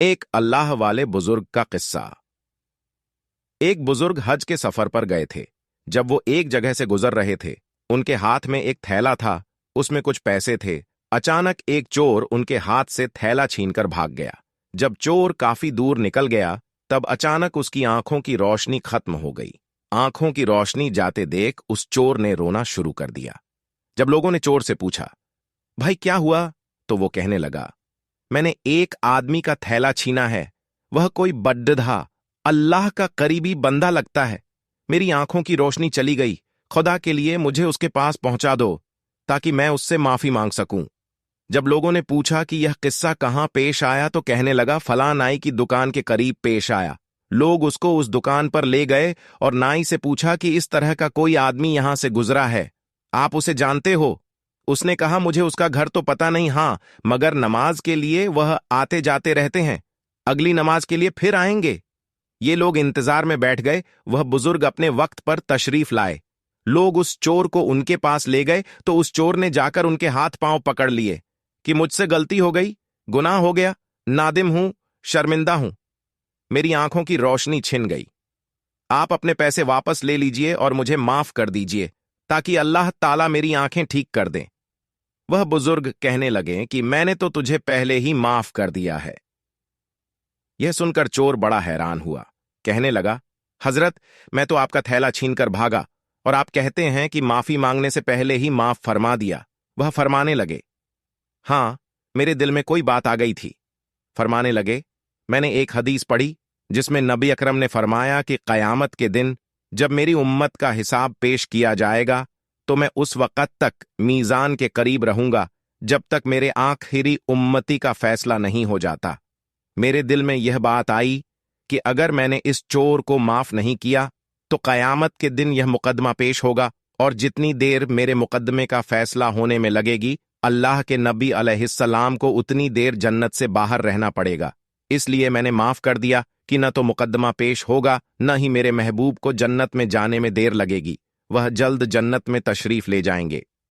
एक अल्लाह वाले बुजुर्ग का किस्सा। एक बुजुर्ग हज के सफर पर गए थे। जब वो एक जगह से गुजर रहे थे, उनके हाथ में एक थैला था, उसमें कुछ पैसे थे। अचानक एक चोर उनके हाथ से थैला छीनकर भाग गया। जब चोर काफी दूर निकल गया, तब अचानक उसकी आंखों की रोशनी खत्म हो गई। आंखों की रोशनी जाते देख उस चोर ने रोना शुरू कर दिया। जब लोगों ने चोर से पूछा, भाई क्या हुआ, तो वो कहने लगा, मैंने एक आदमी का थैला छीना है। वह कोई बड्ढा, अल्लाह का करीबी बंदा लगता है। मेरी आंखों की रोशनी चली गई। खुदा के लिए मुझे उसके पास पहुंचा दो, ताकि मैं उससे माफी मांग सकूं। जब लोगों ने पूछा कि यह किस्सा कहां पेश आया, तो कहने लगा, फलां नाई की दुकान के करीब पेश आया। लोग उसको उस दुकान पर ले गए और नाई से पूछा कि इस तरह का कोई आदमी यहां से गुजरा है, आप उसे जानते हो? उसने कहा, मुझे उसका घर तो पता नहीं, हां, मगर नमाज के लिए वह आते जाते रहते हैं। अगली नमाज के लिए फिर आएंगे। ये लोग इंतजार में बैठ गए। वह बुजुर्ग अपने वक्त पर तशरीफ लाए। लोग उस चोर को उनके पास ले गए तो उस चोर ने जाकर उनके हाथ पांव पकड़ लिए कि मुझसे गलती हो गई, गुनाह हो गया, नादिम हूं, शर्मिंदा हूं, मेरी आंखों की रोशनी छिन गई। आप अपने पैसे वापस ले लीजिए और मुझे माफ कर दीजिए, ताकि अल्लाह ताला मेरी आंखें ठीक कर दें। वह बुजुर्ग कहने लगे कि मैंने तो तुझे पहले ही माफ कर दिया है। यह सुनकर चोर बड़ा हैरान हुआ। कहने लगा, हजरत, मैं तो आपका थैला छीनकर भागा और आप कहते हैं कि माफी मांगने से पहले ही माफ फरमा दिया। वह फरमाने लगे, हां, मेरे दिल में कोई बात आ गई थी। फरमाने लगे, मैंने एक हदीस पढ़ी जिसमें नबी अकरम ने फरमाया कि कयामत के दिन जब मेरी उम्मत का हिसाब पेश किया जाएगा, तो मैं उस वक़्त तक मीज़ान के करीब रहूंगा जब तक मेरे आखिरी उम्मती का फैसला नहीं हो जाता। मेरे दिल में यह बात आई कि अगर मैंने इस चोर को माफ नहीं किया, तो कयामत के दिन यह मुकदमा पेश होगा, और जितनी देर मेरे मुकदमे का फैसला होने में लगेगी, अल्लाह के नबी अलैहिस्सलाम को उतनी देर जन्नत से बाहर रहना पड़ेगा। इसलिए मैंने माफ कर दिया कि न तो मुकदमा पेश होगा, न ही मेरे महबूब को जन्नत में जाने में देर लगेगी। वह जल्द जन्नत में तशरीफ ले जाएंगे।